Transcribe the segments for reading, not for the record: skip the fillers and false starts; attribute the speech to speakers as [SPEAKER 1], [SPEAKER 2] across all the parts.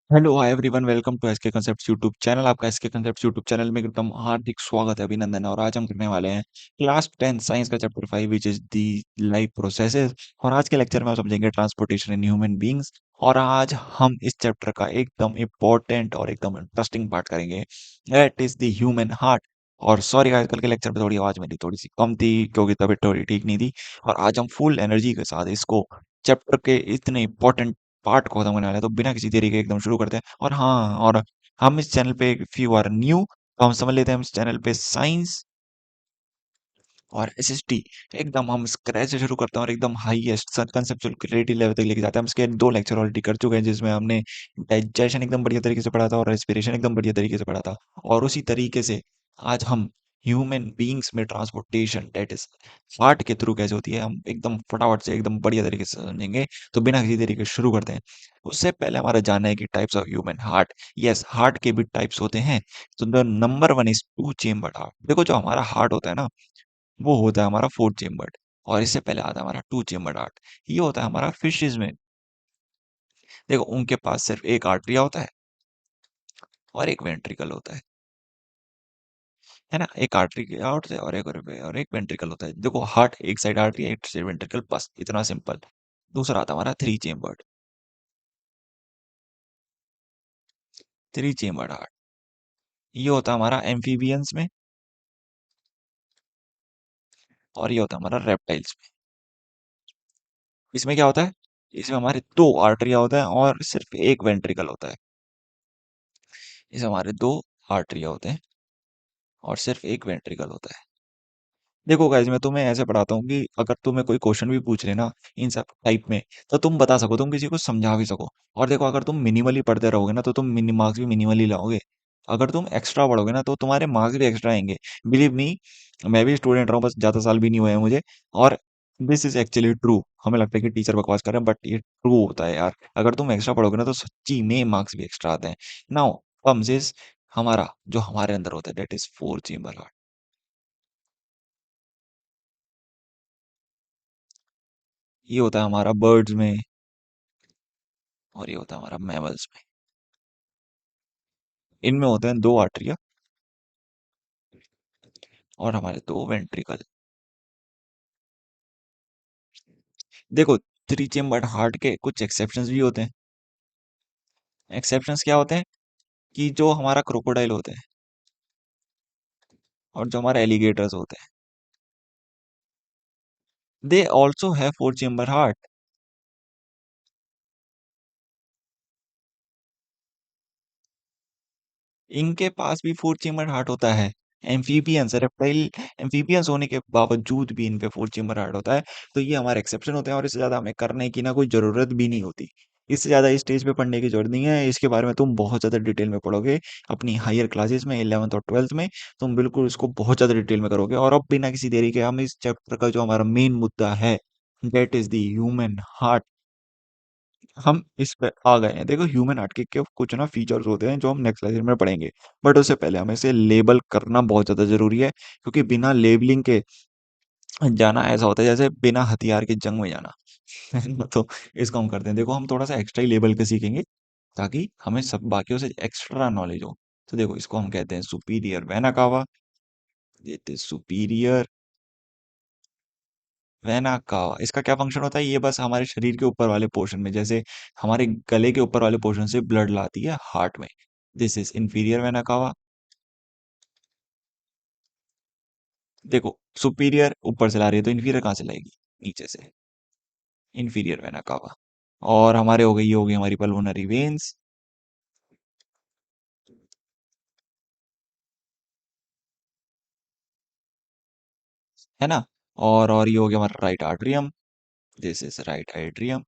[SPEAKER 1] Hello hi everyone, welcome to SK concept YouTube channel. आपका SK concept YouTube channel में एकदम हार्दिक स्वागत है, अभिनंदन है। और आज हम करने वाले हैं क्लास 10 साइंस का chapter 5 which is the life processes. और आज के लेक्चर में हम समझेंगे ट्रांसपोर्टेशन इन ह्यूमन बीइंग्स। और आज हम इस चैप्टर का एकदम इम्पोर्टेंट और एकदम इंटरेस्टिंग पार्ट करेंगे, that is the human heart. और सॉरी गाइस, कल के लेक्चर में थोड़ी आवाज मेरी थोड़ी सी कम थी क्योंकि तबीयत थोड़ी ठीक नहीं थी। और आज हम फुल एनर्जी के साथ इसको चैप्टर के इतने इंपॉर्टेंट पार्ट को खत्म करने वाले हैं। तो बिना किसी देरी के एकदम शुरू करते हैं। और हाँ, और हम इस चैनल पे इफ यू आर न्यू तो हम समझ लेते हैं हम इस चैनल पे साइंस और एसएसटी एकदम हम स्क्रैच से शुरू करते हैं और एकदम हाईएस्ट कंसेप्चुअल क्रिएटिव लेवल तक लेके जाते हैं। हम इसके दो लेक्चर ऑलरेडी कर चुके हैं जिसमें हमने डाइजेशन एकदम बढ़िया तरीके से पढ़ा था और रेस्पिरेशन एकदम बढ़िया तरीके से पढ़ा था। और उसी तरीके से आज हम ह्यूमन बीइंग्स में ट्रांसपोर्टेशन डेट इज हार्ट के थ्रू कैसे होती है, हम एकदम फटाफट से एकदम बढ़िया तरीके से समझेंगे। तो बिना किसी देरी के शुरू करते हैं। उससे पहले हमारा जानना है कि types of human heart. Yes, heart के भी टाइप्स होते हैं। तो the number one is two chamber heart. देखो, जो हमारा हार्ट होता है ना, वो होता है हमारा फोर चेम्बर्ड। और इससे पहले आता है हमारा टू चेम्बर्ड हार्ट। ये होता है हमारा फिशेज में। देखो, उनके पास सिर्फ एक आर्टरिया होता है और एक वेंट्रिकल होता है ना। एक आर्टरिया होता है और एक वेंट्रिकल होता है। देखो, हार्ट एक साइड आर्टरी, एक साइड वेंट्रिकल, बस इतना सिंपल। दूसरा आता है हमारा three chambered. Three chambered heart ये होता है हमारा एम्फीबियंस में। और ये होता है हमारा रेप्टाइल्स में। इसमें क्या होता है? इसमें हमारे दो आर्टरिया होता है और सिर्फ एक वेंट्रिकल होता है। इसमें हमारे दो आर्टरिया होते हैं और सिर्फ एक वेंट्रिकल होता है। देखो गाइज, मैं तुम्हें ऐसे पढ़ाता हूँ कि अगर तुम्हें कोई क्वेश्चन भी पूछ लेना इन सब टाइप में, तो तुम बता सको, तुम किसी को समझा भी सको। और देखो, अगर तुम मिनिमली पढ़ते रहोगे ना तो तुम मिनी मार्क्स भी मिनिमली लाओगे। अगर तुम एक्स्ट्रा पढ़ोगे ना तो तुम्हारे मार्क्स भी एक्स्ट्रा आएंगे। बिलीव मी, मैं भी स्टूडेंट रहा हूँ, बस ज्यादा साल भी नहीं हुए हैं मुझे। और दिस इज एक्चुअली ट्रू। हमें लगता है कि टीचर बकवास कर रहे हैं, बट ये ट्रू होता है यार। अगर तुम एक्स्ट्रा पढ़ोगे ना तो सच्ची में मार्क्स भी एक्स्ट्रा आते हैं। नाउ कम्स इज हमारा जो हमारे अंदर होता है, that is four chamber heart. ये होता है हमारा बर्ड्स में और ये होता है हमारा मैमल्स में। इनमें होते हैं दो आर्टरिया और हमारे दो वेंट्रिकल। देखो, थ्री चेम्बर्ड हार्ट के कुछ एक्सेप्शंस भी होते हैं। एक्सेप्शंस क्या होते हैं? कि जो हमारा क्रोकोडाइल होते हैं और जो हमारे एलिगेटर्स होते हैं, they also have four chamber heart. इनके पास भी फोर चेम्बर हार्ट होता है। एम्फीबियंस रेप्टाइल एम्फीबियंस होने के बावजूद भी इन पे फोर चेम्बर हार्ट होता है। तो ये हमारे एक्सेप्शन होते हैं और इससे ज्यादा हमें करने की ना कोई जरूरत भी नहीं होती। इससे ज्यादा इस स्टेज पे पढ़ने की जरूरत नहीं है। इसके बारे में तुम बहुत ज्यादा डिटेल में पढ़ोगे अपनी हायर क्लासेस में, 11th और 12th में। तुम बिल्कुल इसको बहुत ज्यादा डिटेल में करोगे। और अब बिना किसी देरी के हम इस चैप्टर का जो हमारा मेन मुद्दा है, that is the human heart, हम इस पे आ गए हैं। देखो, ह्यूमन हार्ट के कुछ ना फीचर्स होते हैं जो हम नेक्स्ट लेक्चर में पढ़ेंगे। बट उससे पहले हमें इसे लेबल करना बहुत ज्यादा जरूरी है, क्योंकि बिना लेबलिंग के जाना ऐसा होता है जैसे बिना हथियार के जंग में जाना। तो इसको हम करते हैं। देखो, हम थोड़ा सा एक्स्ट्रा ही लेबल के सीखेंगे ताकि हमें सब बाकियों से एक्स्ट्रा नॉलेज हो। तो देखो, इसको हम कहते हैं superior vena cava. Superior vena cava, इसका क्या फंक्शन होता है? ये बस हमारे शरीर के ऊपर वाले पोर्शन में, जैसे हमारे गले के ऊपर वाले पोर्शन से ब्लड लाती है हार्ट में। This is inferior vena cava. देखो, सुपीरियर ऊपर से ला रही है तो इंफीरियर कहाँ से लाएगी? नीचे से। Inferior vena cava. और हमारे हो गई, ये हो गई हमारी पल्मोनरी वेन्स, है ना। और ये हो गया हमारा right atrium. This is right atrium.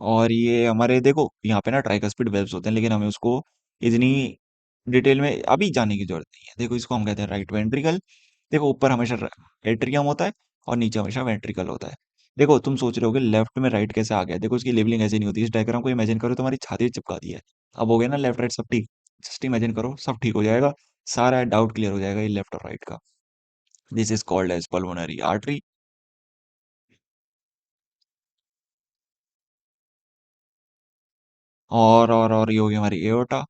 [SPEAKER 1] और ये हमारे, देखो यहाँ पे ना ट्राइकस्पिड वेल्व्स होते हैं, लेकिन हमें उसको इतनी डिटेल में अभी जाने की जरूरत नहीं है। देखो, इसको हम कहते हैं राइट वेंट्रिकल। देखो, ऊपर हमेशा एट्रियम होता है और नीचे हमेशा वेंट्रिकल होता है। देखो, तुम सोच रहे होगे लेफ्ट में राइट कैसे आ गया। देखो, इसकी लेबलिंग ऐसे नहीं होती। इस डायग्राम को इमेजिन करो, तुम्हारी छाती से चिपका दी है। अब हो गया ना लेफ्ट राइट सब ठीक। जस्ट इमेजिन करो, सब ठीक हो जाएगा। सारा डाउट क्लियर हो जाएगा ये लेफ्ट और राइट का। This is called as pulmonary artery. और ये हो गई हमारी एओर्टा।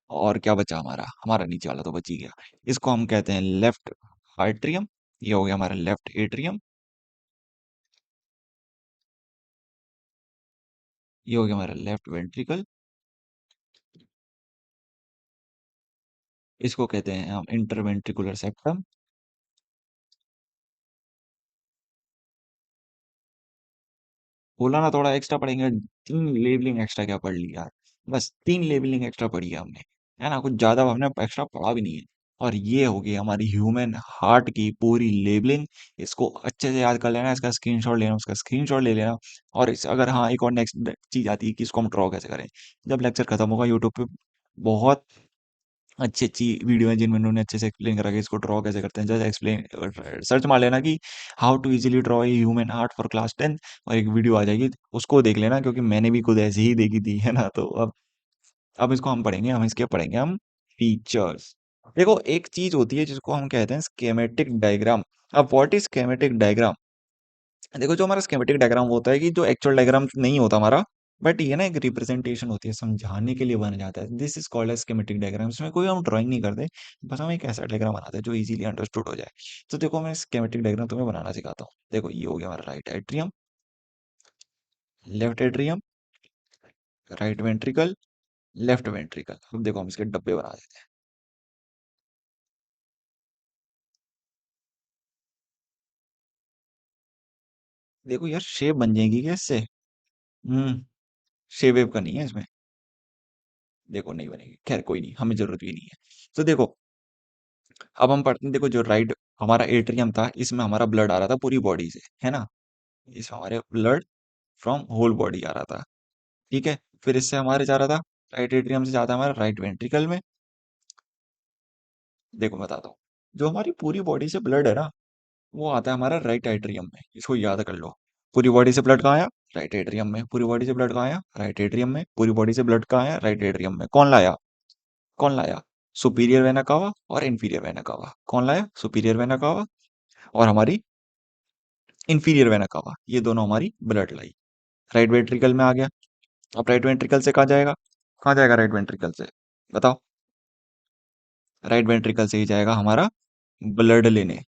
[SPEAKER 1] और क्या बचा हमारा, हमारा नीचे वाला तो बच ही गया। इसको हम कहते हैं लेफ्ट आर्ट्रियम। ये हो गया हमारा लेफ्ट एट्रियम। ये हो गया हमारा लेफ्ट वेंट्रिकल। इसको कहते हैं हम इंटरवेंट्रिकुलर सेप्टम। बोला ना थोड़ा एक्स्ट्रा पढ़ेंगे, 3 लेबलिंग एक्स्ट्रा क्या पढ़ ली यार। बस 3 लेबलिंग एक्स्ट्रा पढ़ी है हमने, है ना, कुछ ज्यादा हमने एक्स्ट्रा पढ़ा भी नहीं है। और ये हो गई हमारी ह्यूमन हार्ट की पूरी लेबलिंग। इसको अच्छे से याद कर लेना, इसका स्क्रीनशॉट लेना, उसका स्क्रीनशॉट ले लेना। और इस अगर हाँ एक और नेक्स्ट चीज आती है कि इसको हम ड्रॉ कैसे करें, जब लेक्चर खत्म होगा यूट्यूब पे बहुत अच्छी अच्छी वीडियो है जिनमें उन्होंने अच्छे से एक्सप्लेन करा कि इसको ड्रॉ कैसे करते हैं। जस्ट एक्सप्लेन, सर्च मार लेना कि how to easily draw a human heart for class 10, और एक वीडियो आ जाएगी, उसको देख लेना, क्योंकि मैंने भी खुद ऐसे ही देखी थी, है ना। तो अब इसको हम पढ़ेंगे, हम इसके पढ़ेंगे हम फीचर्स। देखो एक चीज होती है जिसको हम कहते हैं स्केमेटिक डायग्राम। अब व्हाट इज स्केमेटिक डायग्राम? देखो जो हमारा स्कीमेटिक डायग्राम होता है कि जो एक्चुअल डायग्राम नहीं होता हमारा, बट ये ना एक रिप्रेजेंटेशन होती है, समझाने के लिए बना जाता है। This is called as schematic diagram. इसमें कोई हम ड्राइंग नहीं करते, बस हम एक ऐसा डायग्राम बनाते हैं जो इजीली अंडरस्टूड हो जाए। तो देखो मैं स्कीमेटिक डायग्राम तुम्हें बनाना सिखाता हूँ। देखो ये हो गया हमारा right atrium, left atrium, right ventricle, left ventricle. अब देखो हम इसके डब्बे बना देते हैं। देखो यार शेप बन जाएगी क्या इससे? शेप वेप का नहीं है इसमें। देखो नहीं बनेगी, खैर कोई नहीं, हमें जरूरत भी नहीं है। तो देखो अब हम पढ़ते हैं। देखो जो राइट हमारा एट्रियम था, इसमें हमारा ब्लड आ रहा था पूरी बॉडी से, है ना। इसमें हमारे ब्लड फ्रॉम होल बॉडी आ रहा था, ठीक है। फिर इससे हमारे जा रहा था, राइट एट्रियम से जाता है हमारा राइट वेंट्रिकल में। देखो मैं बताता हूँ, जो हमारी पूरी बॉडी से ब्लड है ना, वो आता है हमारा राइट एट्रियम में। इसको याद कर लो। पूरी बॉडी से ब्लड कहाँ आया? राइट एट्रियम में। पूरी बॉडी से ब्लड कहाँ आया? राइट एट्रियम में। पूरी बॉडी से ब्लड कहाँ आया? राइट एट्रियम में। कौन लाया? कौन लाया? सुपीरियर वेना कावा और इंफीरियर वेना कावा। कौन लाया? सुपीरियर वेना कावा और हमारी इंफीरियर वेना कावा, ये दोनों हमारी ब्लड लाई। राइट वेंट्रिकल में आ गया। अब राइट वेंट्रिकल से कहाँ जाएगा? कहाँ जाएगा राइट वेंट्रिकल से? बताओ। राइट वेंट्रिकल से ही जाएगा हमारा ब्लड लेने,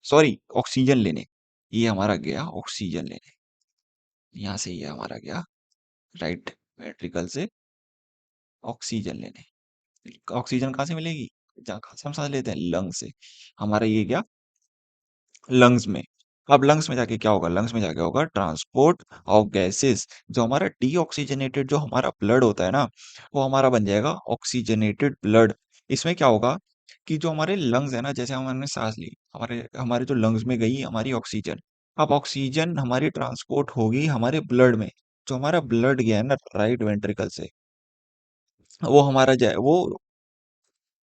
[SPEAKER 1] सॉरी ऑक्सीजन लेने। ये हमारा गया ऑक्सीजन लेने, यहाँ से ये हमारा गया राइट वेंट्रिकल से ऑक्सीजन लेने। ऑक्सीजन कहाँ से मिलेगी? जहाँ कहाँ से हम सांस लेते हैं, लंग से। हमारा ये गया लंग्स में। अब लंग्स में जाके क्या होगा? लंग्स में जाके होगा ट्रांसपोर्ट ऑफ गैसेस। जो हमारा डीऑक्सीजनेटेड जो हमारा ब्लड होता है ना, वो हमारा बन जाएगा ऑक्सीजनेटेड ब्लड। इसमें क्या होगा कि जो हमारे लंग्स है ना, जैसे हमने सांस ली, हमारे हमारे जो लंग्स में गई हमारी ऑक्सीजन। अब ऑक्सीजन हमारी ट्रांसपोर्ट होगी हमारे ब्लड में। जो हमारा ब्लड गया है ना राइट वेंट्रिकल से, वो हमारा जाए वो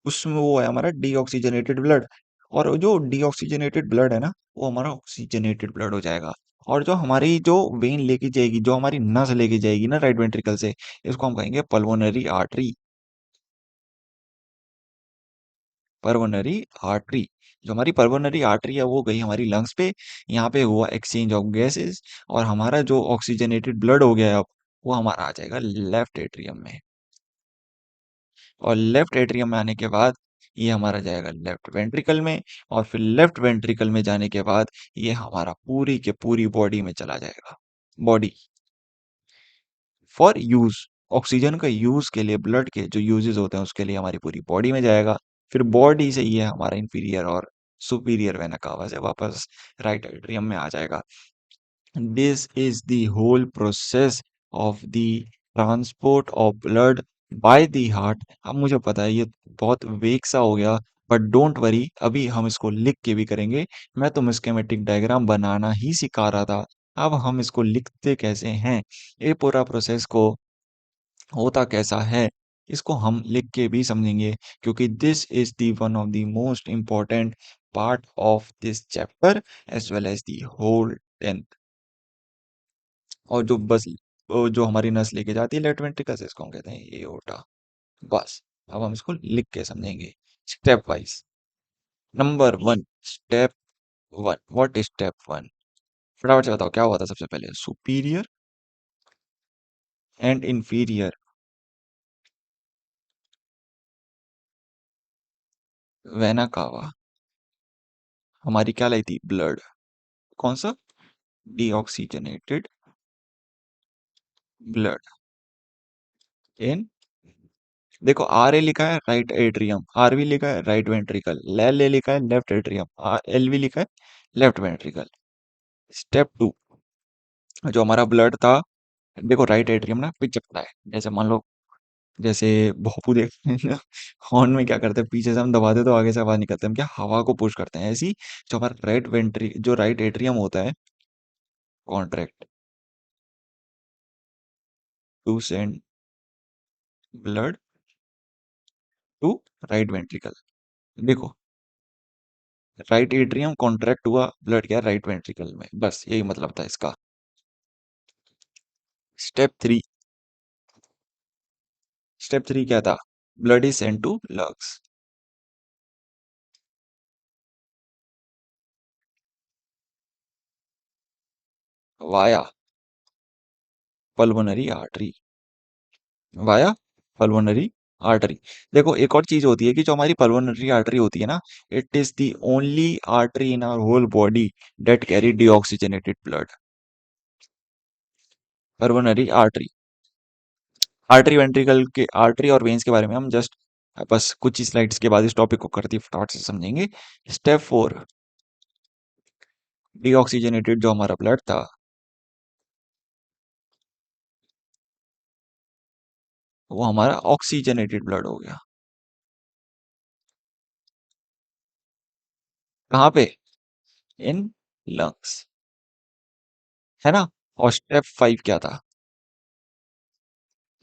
[SPEAKER 1] उसमें वो है हमारा डीऑक्सीजनेटेड ब्लड। और जो डीऑक्सीजनेटेड ब्लड है ना, वो हमारा ऑक्सीजनेटेड ब्लड हो जाएगा। और जो हमारी जो वेन लेके जाएगी, जो हमारी नस लेके जाएगी ना राइट वेंट्रिकल से, इसको हम कहेंगे पल्मोनरी आर्टरी। Pulmonary artery. जो हमारी पल्मोनरी आर्टरी है वो गई हमारी लंग्स पे। यहाँ पे हुआ एक्सचेंज ऑफ गैसेस, और हमारा जो ऑक्सीजनेटेड ब्लड हो गया है अब, वो हमारा आ जाएगा लेफ्ट एट्रियम में। और लेफ्ट एट्रियम में आने के बाद ये हमारा जाएगा लेफ्ट वेंट्रिकल में। और फिर लेफ्ट वेंट्रिकल में जाने के बाद ये हमारा पूरी के पूरी बॉडी में चला जाएगा। बॉडी फॉर यूज, ऑक्सीजन का यूज के लिए, ब्लड के जो यूजेस होते हैं उसके लिए हमारी पूरी बॉडी में जाएगा। फिर बॉडी से ये हमारा इंफीरियर और सुपीरियर वेना कावा से वापस राइट एट्रियम में आ जाएगा। This is the whole process of the transport of blood by the heart। अब मुझे पता है ये बहुत वेग सा हो गया, बट डोंट वरी, अभी हम इसको लिख के भी करेंगे। मैं तुम्हें स्कीमेटिक डायग्राम बनाना ही सिखा रहा था, अब हम इसको लिखते कैसे हैं, ये पूरा प्रोसेस को होता कैसा है, इसको हम लिख के भी समझेंगे। क्योंकि this is the one of the most important part of this chapter as well as the whole 10th। और जो बस वो जो हमारी नस लेके जाती है लेफ्ट वेंट्रिकल से, इसको हम कहते हैं एओर्टा। बस अब हम इसको लिख के समझेंगे step wise. Number 1, step 1, what is step 1? फटाफट से बताओ क्या हुआ था सबसे पहले, superior and inferior. Vena cava हमारी क्या लाई थी, ब्लड। कौन सा, डीऑक्सीजनेटेड ब्लड इन, देखो आर ए लिखा है राइट एट्रियम, आर वी लिखा है राइट वेंट्रिकल, एल ए लिखा है लेफ्ट एट्रियम, एल वी लिखा है लेफ्ट वेंट्रिकल। स्टेप टू, जो हमारा ब्लड था, देखो राइट एट्रियम ना पीछे पड़ता है, जैसे मान लो, जैसे भोंपू देखते हैं ना, हॉर्न में क्या करते हैं, पीछे से हम दबाते तो आगे से आवाज निकलते हैं, हम क्या हवा को पुश करते हैं, ऐसी जो हमारा जो राइट एट्रियम होता है, contract to send blood to right ventricle. देखो राइट एट्रियम कॉन्ट्रैक्ट हुआ, ब्लड गया राइट वेंट्रिकल में, बस यही मतलब था इसका। स्टेप थ्री, स्टेप थ्री क्या था, blood is send to lungs, via pulmonary artery, via pulmonary artery. देखो एक और चीज होती है कि जो हमारी पल्मोनरी आर्टरी होती है ना, it is the only artery in our whole body that carry deoxygenated blood. Pulmonary artery, artery ventricle के, आर्टरी और वेन्स के बारे में हम जस्ट बस कुछ ही स्लाइड्स के बाद इस टॉपिक को करती फटाफट से समझेंगे। स्टेप फोर, डीऑक्सीजनेटेड जो हमारा ब्लड था, वो हमारा ऑक्सीजनेटेड ब्लड हो गया। कहाँ पे, इन लंग्स, है ना। और स्टेप फाइव क्या था,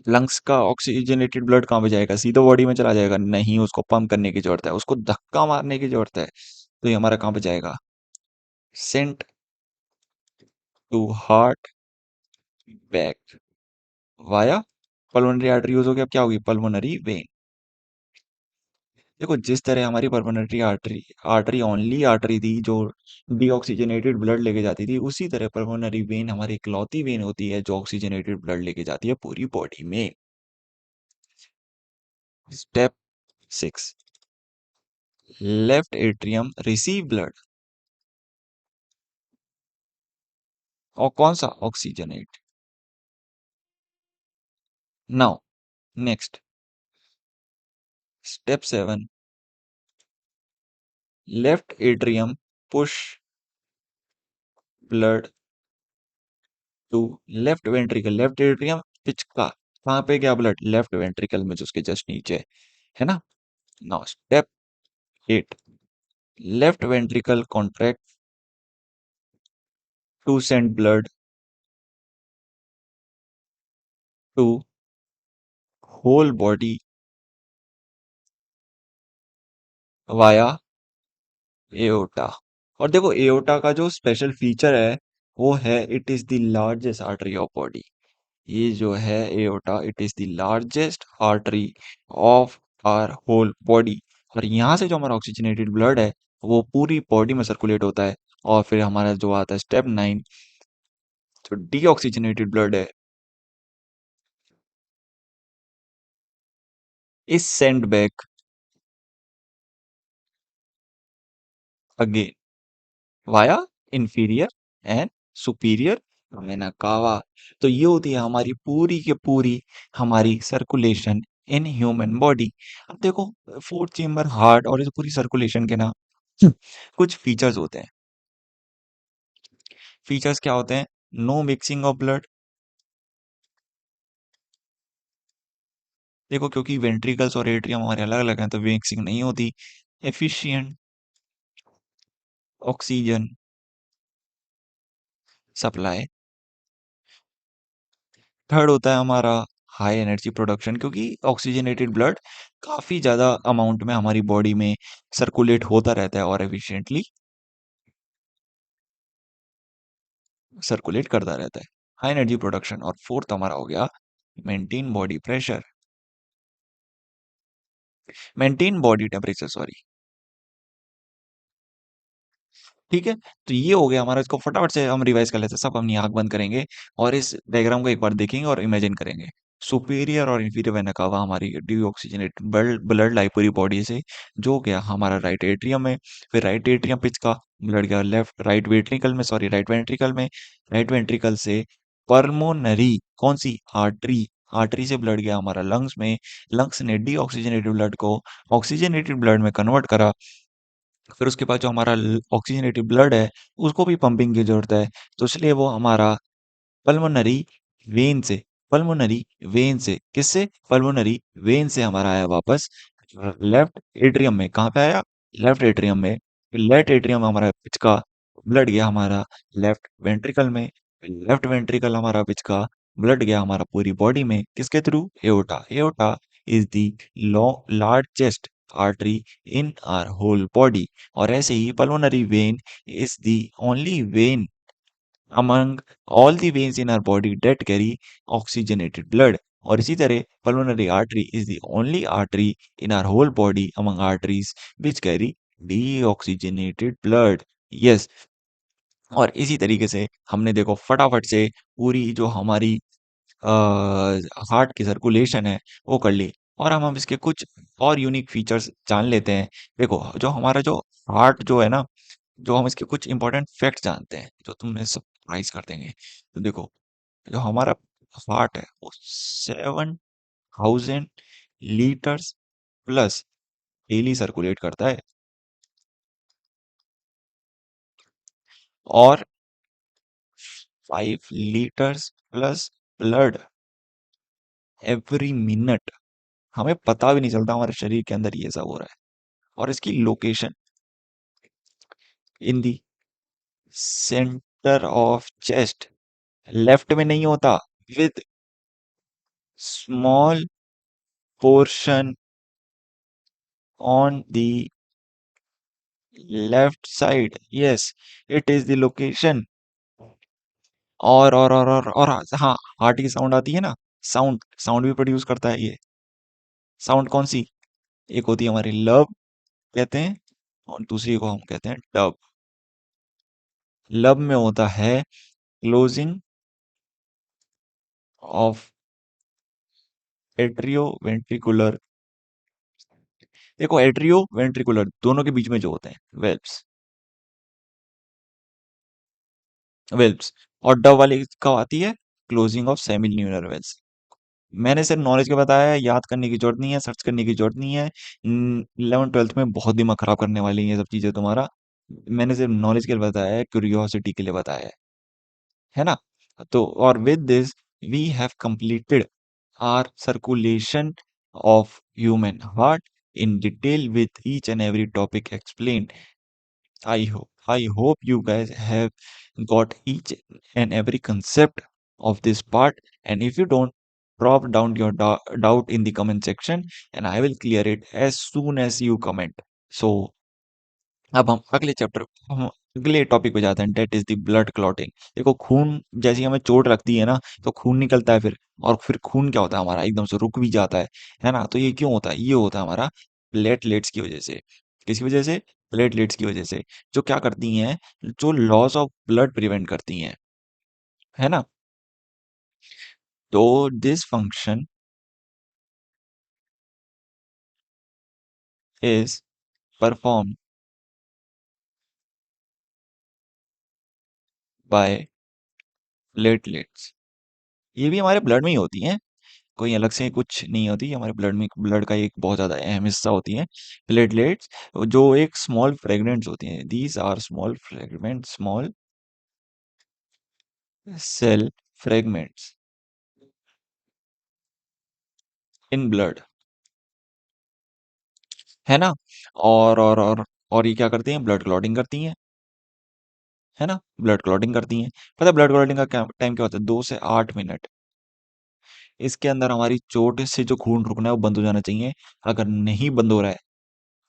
[SPEAKER 1] लंग्स का ऑक्सीजनेटेड ब्लड कहाँ पे जाएगा, सीधा बॉडी में चला जाएगा, नहीं, उसको पंप करने की जरूरत है, उसको धक्का मारने की जरूरत है, तो ये हमारा कहाँ पे जाएगा, sent to heart back via pulmonary artery use हो गया, अब क्या होगी, पल्मोनरी वेन। देखो जिस तरह हमारी pulmonary artery, artery only artery थी जो डीऑक्सीजनेटेड ब्लड लेके जाती थी, उसी तरह पल्मोनरी वेन हमारी इकलौती वेन होती है जो ऑक्सीजनेटेड ब्लड लेके जाती है पूरी बॉडी में। Step six, left atrium receive blood, और कौन सा, oxygenate. Now next, step seven, left atrium push blood to left ventricle, left atrium पिचका, कहाँ पे गया ब्लड, लेफ्ट वेंट्रिकल में जो उसके जस्ट नीचे है ना। Now step eight, left ventricle contract to send blood to whole body via aorta. और देखो एओटा का जो स्पेशल फीचर है वो है, it is the largest artery of body. ये जो है aorta, it is the largest artery of our whole body, और यहाँ से जो हमारा ऑक्सीजनेटेड ब्लड है वो पूरी बॉडी में सर्कुलेट होता है। और फिर हमारा जो आता है स्टेप नाइन, जो डीऑक्सीजनेटेड ब्लड है, is send back again via inferior and superior vena cava. तो ये होती है हमारी पूरी के पूरी हमारी सर्कुलेशन इन ह्यूमन बॉडी। अब देखो फोर्थ चेम्बर हार्ट और इस पूरी सर्कुलेशन के ना कुछ फीचर्स होते हैं। फीचर्स क्या होते हैं, नो मिक्सिंग ऑफ ब्लड, देखो क्योंकि वेंट्रिकल्स और एट्रियम हमारे अलग अलग हैं तो मिक्सिंग नहीं होती। Efficient oxygen supply. थर्ड होता है हमारा हाई एनर्जी प्रोडक्शन, क्योंकि ऑक्सीजनेटेड ब्लड काफी ज्यादा अमाउंट में हमारी बॉडी में सर्कुलेट होता रहता है और एफिशिएंटली सर्कुलेट करता रहता है, हाई एनर्जी प्रोडक्शन। और फोर्थ हमारा हो गया maintain body pressure, maintain body temperature, sorry. ठीक है? तो ये हो गया हमारा, इसको फटाफट से हम रिवाइज़ कर लेते हैं। सब अपनी आँख बंद करेंगे और इस डायग्राम को एक बार देखेंगे और इमेजिन करेंगे। सुपीरियर और इंफीरियर वेना कावा हमारी डीऑक्सीजनेटेड ब्लड ब्लड लाई पूरी बॉडी से जो गया हमारा राइट एट्रियम में, फिर राइट एट्रियम पिच का ब्लड गया लेफ्ट राइट वेंट्रिकल में, सॉरी राइट वेंट्रिकल में, राइट वेंट्रिकल से पल्मोनरी कौन-सी आर्टरी, आर्टरी से ब्लड गया हमारा लंग्स में, लंग्स ने डीऑक्सीजनेटेड ब्लड को ऑक्सीजनेटेड ब्लड में कन्वर्ट करा। फिर उसके बाद जो हमारा ऑक्सीजनेटेड ब्लड है उसको भी पंपिंग की जरूरत है, तो इसलिए वो हमारा पल्मोनरी वेन से, पल्मोनरी वेन से किससे, पल्मोनरी वेन से हमारा आया वापस लेफ्ट एट्रियम में। कहाँ पे आया, लेफ्ट एट्रियम में। लेफ्ट एट्रियम हमारा पिच का ब्लड गया हमारा लेफ्ट वेंट्रिकल में, लेफ्ट वेंट्रिकल हमारा पिच का ब्लड गया हमारा पूरी बॉडी में किसके through, aorta. Aorta is the largest artery in our whole body. और ऐसे ही pulmonary vein is the only vein among all the veins in our body that carry oxygenated blood. और इसी तरह pulmonary artery is the only artery in our whole body among arteries which carry deoxygenated blood. Yes, और इसी तरीके से हमने देखो फटाफट से पूरी जो हमारी हार्ट की सर्कुलेशन है वो कर ली। और हम इसके कुछ और यूनिक फीचर्स जान लेते हैं। देखो जो हमारा जो हार्ट जो है ना, जो हम इसके कुछ इंपॉर्टेंट फैक्ट जानते हैं जो तुम्हें सरप्राइज कर देंगे। तो देखो जो हमारा हार्ट है वो 7,000 लीटर्स प्लस डेली सर्कुलेट करता है, और 5 litres plus blood every minute. हमें पता भी नहीं चलता हमारे शरीर के अंदर ये सब हो रहा है। और इसकी location in the centre of chest, left में नहीं होता, with small portion on the left side. Yes, it is the location. और हाँ, हार्ट की साउंड आती है ना, साउंड साउंड भी प्रोड्यूस करता है ये। साउंड कौन सी, एक होती है हमारी लब कहते हैं, और दूसरी को हम कहते हैं डब। लब में होता है क्लोजिंग ऑफ एट्रियो वेंट्रिकुलर। देखो एट्रियो वेंट्रिकुलर दोनों के बीच में जो होते हैं वेल्व्स, वेल्व्स। और डब वाली कब आती है, क्लोजिंग ऑफ सेमिल्यूनर वेल्स। मैंने सिर्फ नॉलेज के बताया है, याद करने की जरूरत नहीं है, सर्च करने की जरूरत नहीं है। 11th 12th में बहुत दिमाग खराब करने वाली हैं ये सब चीजें तुम्हारा। मैंने सिर्फ नॉलेज के लिए बताया है, क्यूरियोसिटी के लिए बताया है ना। तो और with this we have completed our circulation of human heart in detail with each and every topic explain. I hope you guys have got each and every concept of this part. And if you don't, drop down your doubt in the comment section and I will clear it as soon as you comment. So अब हम अगले chapter, हम अगले topic पे जाते हैं, that is the blood clotting. देखो खून जैसी हमें चोट लगती है ना तो खून निकलता है फिर, और फिर खून क्या होता है हमारा एकदम से रुक भी जाता है ना। तो ये क्यों होता है, ये होता है हमारा प्लेटलेट्स की वजह से। किसकी वजह से, प्लेटलेट्स की वजह से, जो क्या करती हैं, जो लॉस ऑफ ब्लड प्रिवेंट करती हैं, है ना। तो this function is perform by platelets. ये भी हमारे ब्लड में ही होती हैं, कोई अलग से कुछ नहीं होती, हमारे ब्लड में ब्लड का एक बहुत ज्यादा अहम हिस्सा होती है प्लेटलेट्स, जो एक स्मॉल फ्रेगमेंट्स होती हैं। These are small fragment, small cell fragments in blood, है ना। और ये क्या करती हैं, ब्लड क्लॉटिंग करती हैं, है ना, ब्लड क्लॉटिंग करती हैं। पता है ब्लड क्लॉटिंग का टाइम क्या होता है, 2 से 8 मिनट। इसके अंदर हमारी चोट से जो खून रुकना है वो बंद हो जाना चाहिए। अगर नहीं बंद हो रहा है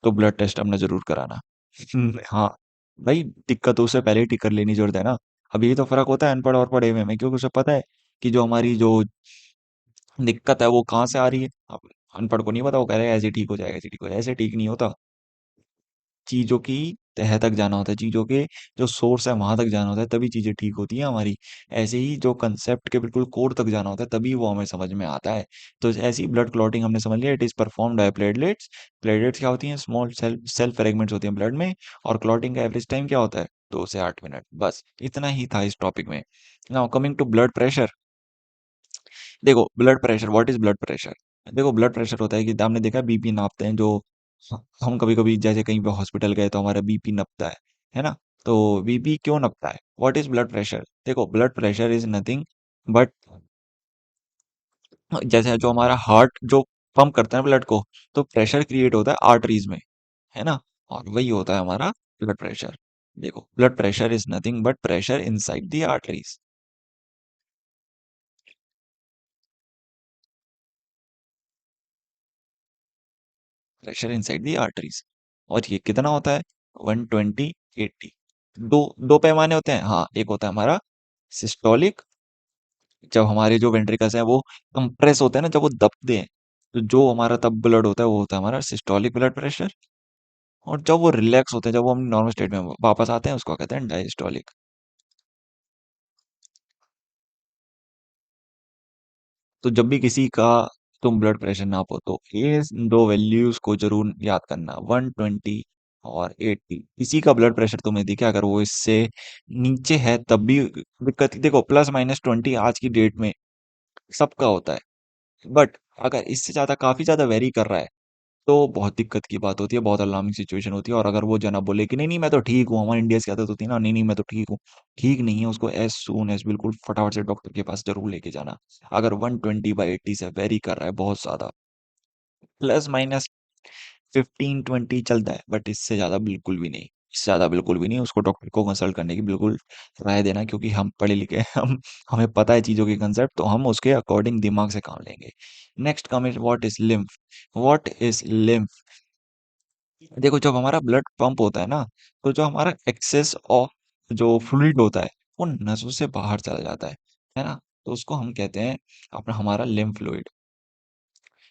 [SPEAKER 1] तो ब्लड टेस्ट अपना जरूर कराना। हाँ भाई, दिक्कत तो उससे पहले ही ठीक कर लेनी जरूरत है ना। अब यही तो फर्क होता है अनपढ़ और पढ़े हुए में, क्योंकि उसे पता है कि जो हमारी जो दिक्कत है वो कहाँ से आ रही है। अब अनपढ़ को नहीं पता, वो कह रहे हैं ऐसे ठीक हो जाएगा, ऐसे ठीक हो जाएगा, ऐसे ठीक नहीं होता। चीजों की तह तक जाना होता है, चीजों के जो सोर्स है वहां तक जाना होता है, तभी चीजें ठीक होती हैं हमारी। ऐसे ही जो कंसेप्ट के बिल्कुल कोर तक जाना होता है, तभी वो हमें समझ में आता है। तो ऐसी ही ब्लड क्लॉटिंग हमने समझ लिया, it is performed by platelets. Platelets क्या होती हैं? स्मॉल सेल सेल फ्रेगमेंट्स होती हैं ब्लड में। और क्लॉटिंग का एवरेज टाइम क्या होता है? 2 से 8 मिनट। बस इतना ही था इस टॉपिक में। Now coming to blood pressure. देखो blood pressure, what is blood pressure? देखो ब्लड प्रेशर होता है कि हमने देखा बीपी नापते हैं, जो हम कभी कभी जैसे कहीं पे हॉस्पिटल गए तो हमारा बीपी नपता है ना? तो बीपी क्यों नपता है? What is blood pressure? देखो blood pressure is nothing but, जैसे जो हमारा हार्ट जो पंप करता है ब्लड को, तो प्रेशर क्रिएट होता है आर्टरीज में, है ना? और वही होता है हमारा ब्लड प्रेशर। देखो blood pressure is nothing but pressure inside the arteries. Pressure inside the arteries. और ये कितना होता है? 120, 80। दो दो पैमाने होते हैं, हाँ। एक होता है हमारा सिस्टोलिक, जब हमारे जो वेंट्रिकल्स हैं वो कंप्रेस होते हैं ना, जब वो दबते हैं, तो जो हमारा तब ब्लड होता है वो होता है हमारा सिस्टोलिक ब्लड प्रेशर। और जब वो रिलैक्स होते हैं, जब वो हम नॉर्मल स्टेट में वापस आते हैं, उसको कहते हैं डायस्टोलिक। तो जब भी किसी का तुम ब्लड प्रेशर नापो तो ये दो वैल्यूज को जरूर याद करना, 120 और 80। किसी का ब्लड प्रेशर तुम्हें दिखे अगर वो इससे नीचे है तब भी दिक्कत। देखो +-20 आज की डेट में सबका होता है, बट अगर इससे ज्यादा काफी ज्यादा वेरी कर रहा है तो बहुत दिक्कत की बात होती है, बहुत अलार्मिंग सिचुएशन होती है। और अगर वो जना बोले कि नहीं नहीं मैं तो ठीक हूँ, हमारे इंडिया की आदत होती है ना, नहीं नहीं मैं तो ठीक हूँ, ठीक नहीं है, उसको एज सून एज बिल्कुल फटाफट से डॉक्टर के पास जरूर लेके जाना। अगर 120/80 से वेरी कर रहा है बहुत ज्यादा, +-15-20 चलता है, बट इससे ज्यादा बिल्कुल भी नहीं, इससे ज्यादा बिल्कुल भी नहीं। उसको डॉक्टर को कंसल्ट करने की बिल्कुल राय देना, क्योंकि हम पढ़े लिखे हैं, हम हमें पता है चीजों के कंसेप्ट, तो हम उसके अकॉर्डिंग दिमाग से काम लेंगे। Next come is what is lymph. What is lymph? देखो जब हमारा ब्लड पंप होता है ना, तो जो हमारा एक्सेस ऑफ जो फ्लूइड होता है वो नसों से बाहर चला जाता है ना? तो उसको हम कहते हैं अपना हमारा लिम्फ फ्लूइड,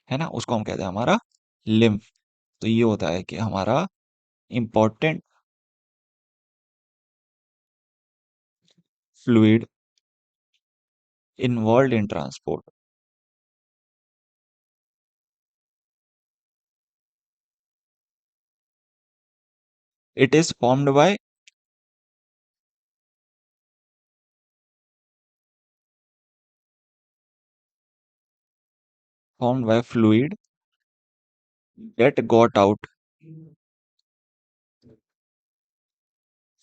[SPEAKER 1] है ना? उसको हम कहते हैं हमारा लिम्फ। तो ये होता है कि हमारा important fluid involve in transport. It is formed by fluid that got out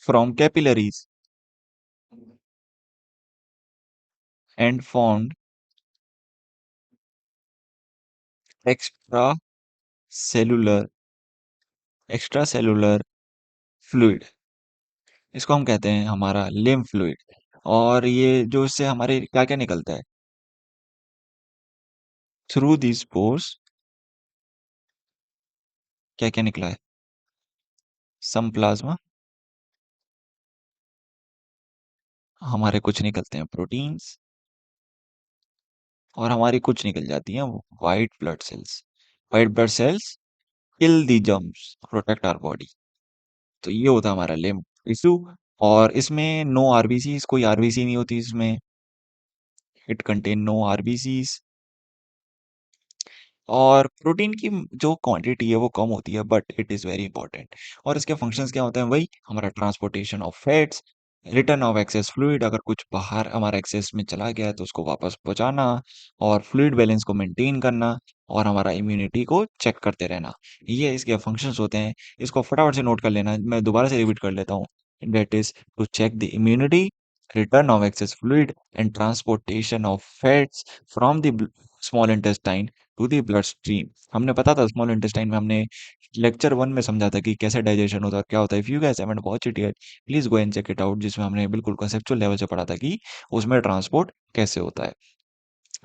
[SPEAKER 1] from capillaries and formed extracellular extracellular fluid। इसको हम कहते हैं हमारा लिम्फ फ्लूइड। और ये जो इससे हमारे क्या क्या निकलता है थ्रू दीज पोर्स? क्या क्या निकला है? सम प्लाज्मा, हमारे कुछ निकलते हैं प्रोटीन्स, और हमारी कुछ निकल जाती हैं white blood cells. White blood cells kill the germs, protect our body. तो ये होता है हमारा लिम्फ टिश्यू। और इसमें नो आरबीसीज, कोई आरबीसी नहीं होती इसमें। It contain no RBCs. और प्रोटीन की जो क्वांटिटी है वो कम होती है, but it is very important. और इसके फंक्शंस क्या होते हैं? वही हमारा transportation of fats, return of excess fluid, अगर कुछ बाहर हमारा एक्सेस में चला गया है तो उसको वापस पहुंचाना, और फ्लूइड बैलेंस को मेंटेन करना, और हमारा इम्यूनिटी को चेक करते रहना। ये इसके फंक्शंस होते हैं। इसको फटाफट से नोट कर लेना, मैं दोबारा से रिपीट कर लेता हूँ। That is to check the immunity, return of excess fluid, and transportation of fats from the small intestine to the blood stream. हमने पता था स्मॉल इंटेस्टाइन में, हमने लेक्चर 1 में समझा था कि कैसे डाइजेशन होता है, क्या होता है। If you guys haven't watch it yet, please go and check it out, जिसमें हमने बिल्कुल कंसेप्चुअल लेवल से पढ़ा था कि उसमें ट्रांसपोर्ट कैसे होता है।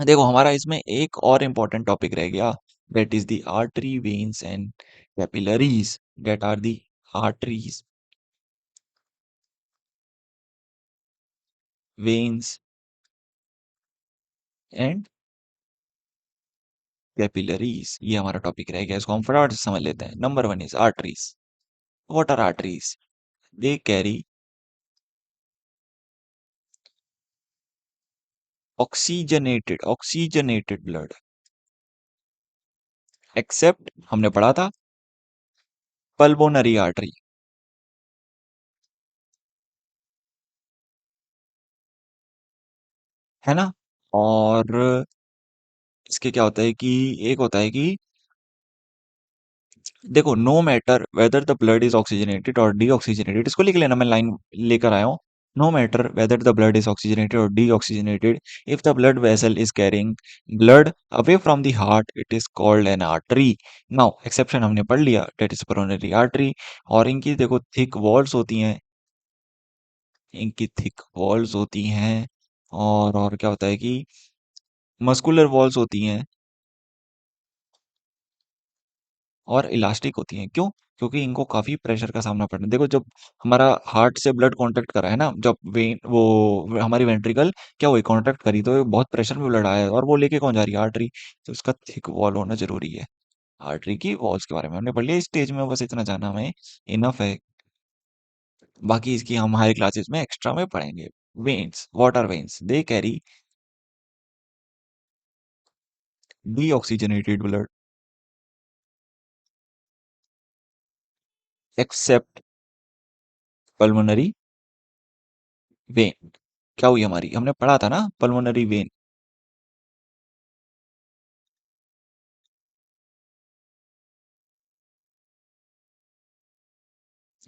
[SPEAKER 1] देखो हमारा इसमें एक और इम्पोर्टेंट टॉपिक रह गया, that is the artery veins and capillaries. That are the arteries, veins and capillaries. ये हमारा टॉपिक रह गया, इसको हम फटाफट से समझ लेते हैं। Number 1 is arteries. What are arteries? They carry oxygenated blood, except हमने पढ़ा था pulmonary artery, है ना? और इसके क्या होता है कि एक होता है कि देखो, no matter whether the blood is oxygenated और डीऑक्सीजनेटेड, इसको लिख लेना, मैं लाइन लेकर आया हूँ। No matter whether the blood is oxygenated और deoxygenated, if the blood vessel is carrying blood away from the heart it is called an artery. Now exception हमने पढ़ लिया, डेट इज कोरोनरी आर्टरी। और इनकी देखो थिक वॉल्स होती हैं, इनकी थिक वॉल्स होती हैं। और क्या होता है कि मस्कुलर वॉल्स होती हैं और इलास्टिक होती हैं। क्यों? क्योंकि इनको काफी प्रेशर का सामना पड़ना, देखो जब हमारा हार्ट से ब्लड कांटेक्ट करा है ना, जब वेन वो हमारी वेंट्रिकल क्या हुई, कांटेक्ट करी, तो बहुत प्रेशर में ब्लड आया है, और वो लेके कौन जा रही है, आर्टरी। तो उसका थिक वॉल होना जरूरी है। आर्टरी की वॉल्स के बारे में हमने पढ़ लिया इस स्टेज में, बस इतना जानना हमें इनफ है। बाकी इसकी हम हायर क्लासेस में एक्स्ट्रा में पढ़ेंगे। Veins, what are veins? They carry deoxygenated blood except pulmonary vein. क्या हुई हमारी, हमने पढ़ा था ना पल्मोनरी वेन,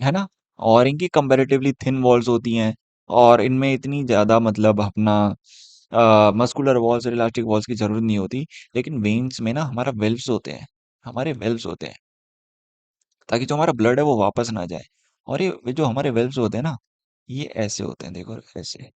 [SPEAKER 1] है ना? और इनकी कंपैरेटिवली थिन वॉल्स होती हैं, और इनमें इतनी ज्यादा मतलब अपना मस्कुलर वॉल्स और इलास्टिक वॉल्स की जरूरत नहीं होती। लेकिन वेन्स में ना हमारा वेल्व्स होते हैं, हमारे वेल्व्स होते हैं, ताकि जो हमारा ब्लड है वो वापस ना जाए। और ये जो हमारे वेल्व्स होते हैं ना, ये ऐसे होते हैं, देखो ऐसे,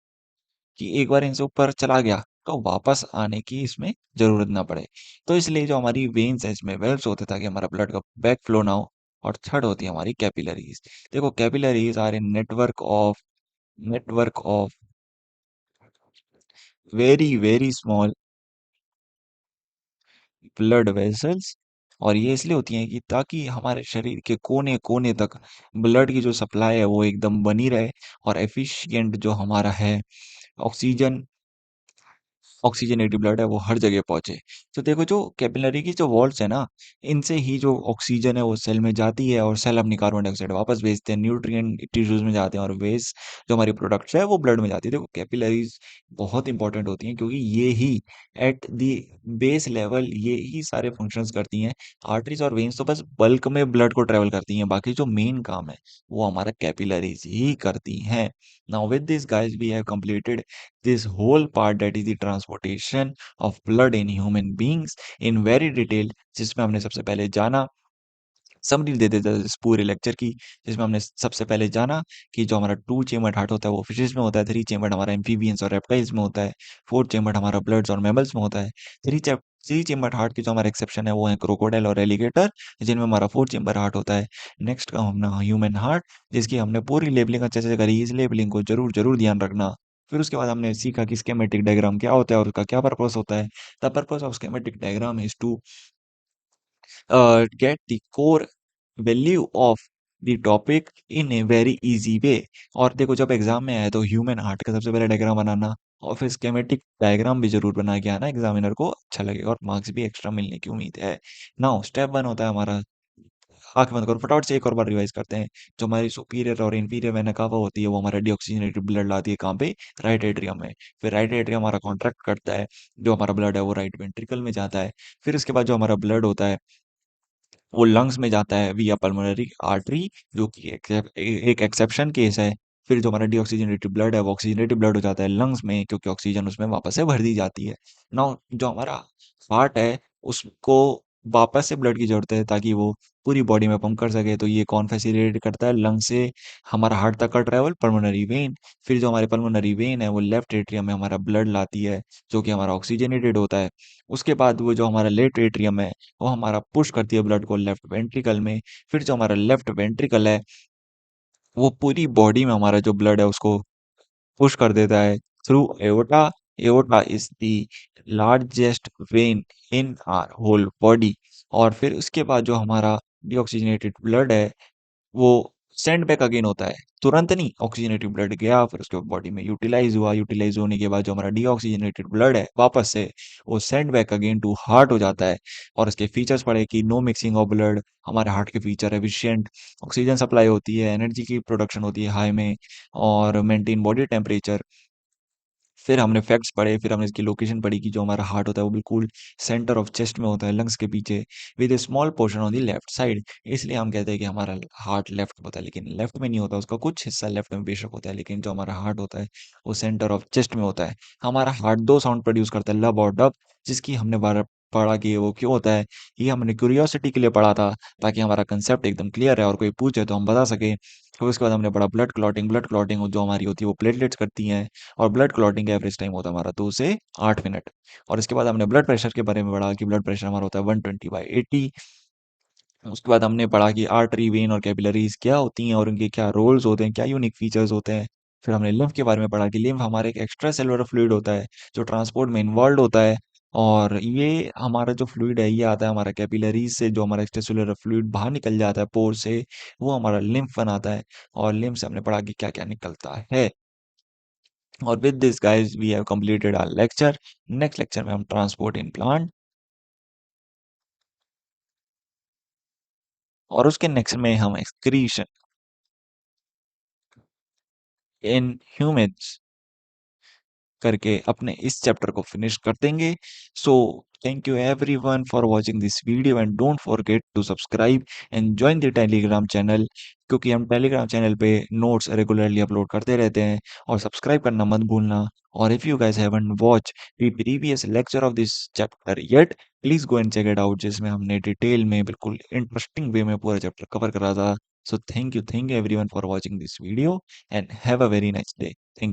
[SPEAKER 1] कि एक बार इनसे ऊपर चला गया तो वापस आने की इसमें जरूरत ना पड़े। तो इसलिए जो हमारी वेन्स है इसमें वेल्व्स होते हैं, ताकि हमारा ब्लड का बैक फ्लो ना हो। और थर्ड होती है हमारी कैपिलरीज। देखो capillaries are a network of very very small blood vessels. और ये इसलिए होती हैं कि ताकि हमारे शरीर के कोने कोने तक ब्लड की जो सप्लाई है वो एकदम बनी रहे, और एफिशिएंट जो हमारा है ऑक्सीजन ऑक्सीजनेटेड ब्लड है वो हर जगह पहुंचे। तो देखो जो कैपिलरी की जो वॉल्स है ना, इनसे ही जो ऑक्सीजन है वो सेल में जाती है, और सेल अपनी कार्बन डाइऑक्साइड वापस भेजते हैं, न्यूट्रिएंट टिश्यूज में जाते हैं, और वेस्ट जो हमारी प्रोडक्ट्स है वो ब्लड में जाती है। देखो कैपिलरीज बहुत इंपॉर्टेंट होती हैं, क्योंकि ये ही एट द बेस लेवल ये ही सारे फंक्शंस करती हैं। आर्टरीज और वेन्स तो बस बल्क में ब्लड को ट्रेवल करती हैं, बाकी जो मेन काम है वो हमारा कैपिलरीज ही करती हैं। Now with this guys we have completed this whole part, that is the transportation of blood in human beings in very detail, जिसमें हमने सबसे पहले जाना, समरी दे देते हैं इस पूरे लेक्चर की, जिसमें हमने सबसे पहले जाना कि जो हमारा टू चेम्बर्ड हार्ट होता है वो फिशेज में होता है, थ्री चेम्बर्ड हमारा एम्फीबियंस और रेप्टाइल्स में होता है, फोर्थ चेम्बर्ड हमारा ब्लड्स और मैमल्स में होता है, थ्री चेम्बर्ड हार्ट की जो हमारा एक्सेप्शन है वो है क्रोकोडाइल और एलिगेटर, जिनमें हमारा फोर्थ चेम्बर हार्ट होता है। नेक्स्ट का हमने ह्यूमन हार्ट, जिसकी हमने पूरी लेबलिंग अच्छे से करी, इस लेबलिंग को जरूर जरूर ध्यान रखना। फिर उसके बाद हमने सीखा कि स्केमेटिक डायग्राम क्या होता है और उसका क्या पर्पस होता है। The purpose of schematic diagram is to get the core value of the topic in a very easy way। और देखो जब एग्जाम में आए तो ह्यूमन हार्ट का सबसे पहले डायग्राम बनाना, और फिर स्केमेटिक डायग्राम भी जरूर बना के आना, एग्जामिनर को अच्छा लगेगा और मार्क्स भी एक्स्ट्रा मिलने की उम्मीद है। नाउ स्टेप वन होता है हमारा, आंख बंद करो फटाफट से एक और बार रिवाइज करते हैं। जो हमारी सुपीरियर और इंफीरियर वेना कावा होती है वो हमारा डीऑक्सीजनेटेड ब्लड लाती है कहाँ पे, राइट एट्रियम में। फिर राइट एट्रियम हमारा कॉन्ट्रैक्ट करता है, जो हमारा ब्लड है वो राइट वेंट्रिकल में जाता है। फिर उसके बाद जो हमारा ब्लड होता है वो लंग्स में जाता है विया पल्मोनरी आर्टरी, जो कि एक एक्सेप्शन केस है। फिर जो हमारा डीऑक्सीजनेटेड ब्लड है वो ऑक्सीजनेटेड ब्लड हो जाता है लंग्स में, क्योंकि ऑक्सीजन उसमें वापस से भर दी जाती है। नाउ जो हमारा हार्ट है उसको वापस से ब्लड की जरूरत है, ताकि वो पूरी बॉडी में पंप कर सके। तो ये कौन फैसिलिटेट करता है, लंग से हमारा हार्ट तक का ट्रेवल, पल्मोनरी वेन। फिर जो हमारे पल्मोनरी वेन है वो लेफ्ट एट्रियम में हमारा ब्लड लाती है, जो कि हमारा ऑक्सीजनेटेड होता है। उसके बाद वो जो हमारा लेफ्ट एट्रियम है वो हमारा पुश करती है ब्लड को लेफ्ट वेंट्रिकल में। फिर जो हमारा लेफ्ट वेंट्रिकल है वो पूरी बॉडी में हमारा जो ब्लड है उसको पुश कर देता है through aorta. Aorta is the largest vein in our whole body. और फिर उसके बाद जो हमारा डीऑक्सीजनेटेड ब्लड है वो सेंड बैक अगेन होता है। तुरंत नहीं, ऑक्सीजनेटेड ब्लड गया, फिर उसके बॉडी में यूटिलाइज हुआ, यूटिलाइज होने के बाद जो हमारा डीऑक्सीजनेटेड ब्लड है वापस से वो send back again to heart हो जाता है। और इसके फीचर्स पढ़े कि नो मिक्सिंग ऑफ ब्लड, हमारे हार्ट के फीचर एफिशिएंट ऑक्सीजन सप्लाई होती है, एनर्जी की प्रोडक्शन होती है हाई में, और मेंटेन बॉडी टेम्परेचर। फिर हमने फैक्ट्स पढ़े, फिर हमने इसकी लोकेशन पढ़ी कि जो हमारा हार्ट होता है वो बिल्कुल सेंटर ऑफ चेस्ट में होता है, लंग्स के पीछे, with A small portion on the left side. इसलिए हम कहते हैं कि हमारा हार्ट लेफ्ट होता है, लेकिन लेफ्ट में नहीं होता, उसका कुछ हिस्सा लेफ्ट में बेशक होता है, लेकिन जो हमारा हार्ट होता है वो सेंटर ऑफ चेस्ट में होता है। हमारा हार्ट दो साउंड प्रोड्यूस करता है, लब और डब, जिसकी हमने बार पढ़ा कि वो क्यों होता है। ये हमने क्यूरियोसिटी के लिए पढ़ा था, ताकि हमारा कंसेप्ट एकदम क्लियर है और कोई पूछे तो हम बता सके। फिर उसके बाद हमने पढ़ा ब्लड क्लॉटिंग। ब्लड क्लॉटिंग जो हमारी होती है वो प्लेटलेट्स करती हैं, और ब्लड क्लॉटिंग का एवरेज टाइम होता है हमारा 2 से 8 मिनट। और इसके बाद हमने ब्लड प्रेशर के बारे में पढ़ा कि ब्लड प्रेशर हमारा होता है 120/80। उसके बाद हमने पढ़ा कि आर्टरी, वेन और कैपिलरीज क्या होती हैं और उनके क्या रोल्स होते हैं, क्या यूनिक फीचर्स होते हैं। फिर हमने लिम्फ के बारे में पढ़ा कि लिम्फ हमारे एक एक्स्ट्रा सेलुलर फ्लूइड होता है जो ट्रांसपोर्ट में इन्वॉल्व होता है। और ये हमारा जो फ्लूइड है ये आता है हमारा कैपिलरीज से, जो हमारा एक्स्ट्रा सेलुलर फ्लूइड बाहर निकल जाता है पोर से, वो हमारा लिम्फ बनाता है। और लिम्फ से हमने पढ़ा कि क्या क्या निकलता है। और with this guys we have completed our lecture. Next lecture में हम ट्रांसपोर्ट इन प्लांट, और उसके नेक्स्ट में हम एक्सक्रीशन इन ह्यूमंस करके अपने इस चैप्टर को फिनिश कर देंगे। So thank you everyone for watching this video, and don't forget to subscribe and join the Telegram channel, क्योंकि हम टेलीग्राम चैनल पे नोट्स रेगुलरली अपलोड करते रहते हैं। और सब्सक्राइब करना मत भूलना। और if you guys haven't watch the previous lecture of this chapter yet, please go and check it out, जिसमें हमने डिटेल में बिल्कुल इंटरेस्टिंग वे में पूरा चैप्टर कवर करा था। सो thank you everyone for watching this video, and have a very nice day. Thank